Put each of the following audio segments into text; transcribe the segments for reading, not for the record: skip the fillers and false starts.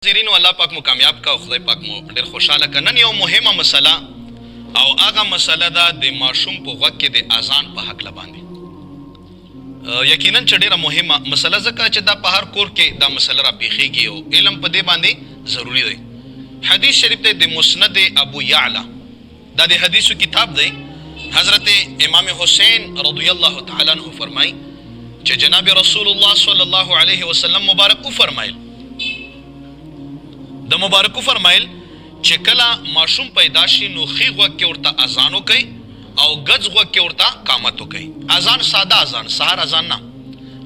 زیرینو الله پاک مو کامیاب کا او خدای پاک مو ډیر خوشاله کا. نن یو مهمه مسله او هغه مسله ده د ماشوم په غوږ کې د اذان په حق باندې. یقینا چې ډیره مهمه مسله ځکه چې دا په هر کور کې دا مسله را پیښیږي او علم په دې باندې ضروری دی. حدیث شریف ته د مسند ابو یعلا دا د حدیثو کتاب دی. حضرت امام حسین رضی الله تعالی عنہ فرمای چې جناب رسول الله صلی الله علیه وسلم مبارک فرمایل د مبارکو فرمایل چې کله ماشوم پیدا شي نو ښي غوږ کې ورته اذان وکړي او ګز غوږ کې ورته قامت وکړي. اذان ساده اذان سحر اذان نه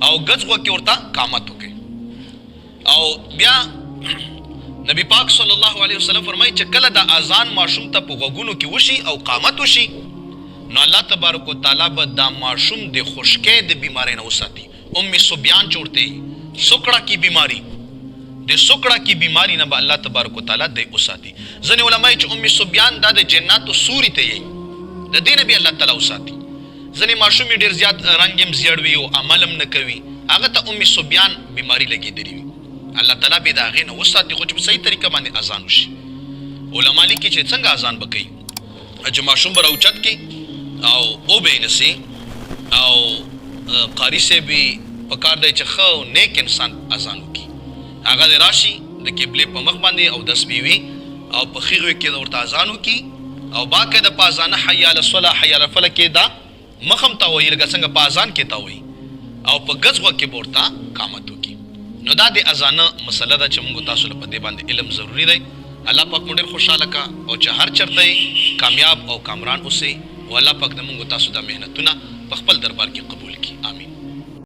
او ګز غوږ کې ورته قامت وکړي. او بیا نبی پاک صلی الله علیه وسلم فرمایي چې کله د اذان ماشوم ته په غوږونو کې وشي او قامت وشي نو الله تبارک وتعالی به دا ماشوم د خشکۍ د بیماری نه وساتي. ام صبیان چورته سکړه کی بیماری د سکړه کی بیماری نه به الله تبارک وتعالی د وساتي. ځینې علماء چې ام صبیان دا د جناتو سوري ته یي د دې نه به الله تعالی وساتي. ځینې ماشوم ډیر زیات رنګم زیړ وي او عملم نه کوي هغه ته ام صبیان بیماری لګېدلې وي. الله تعالی به دا غې نه وساتي خو چې په صحیح طریقه باندې اذان وشي. علما لیکي چې څنګه اذان وکړي چې ماشوم به راوچت کی او به نسی او قاری سے بھی پکار دی چې خو نیک انسان اذان وکړي. هغه د راشي د قبلې په مخ باندې او دس بیوي او په خیغو کې د ورته اذان وکړي او باقي د پازانه حي علی الصلاه حي علی الفلاح کې دا مخم ته وایي لکه څنګه په اذان کې ته وایي او په غزغه کې ورته قامت وکړي. نو دا د اذان مسله ده چې موږ تاسو له دې باندې علم ضروری دی. الله پاک موږ ډېر خوشاله کا او چې هر چرته کامیاب او کامران اوسئ او الله پاک د موږ تاسو د مهنتونه په خپل دربار کې قبول کړي. آمین.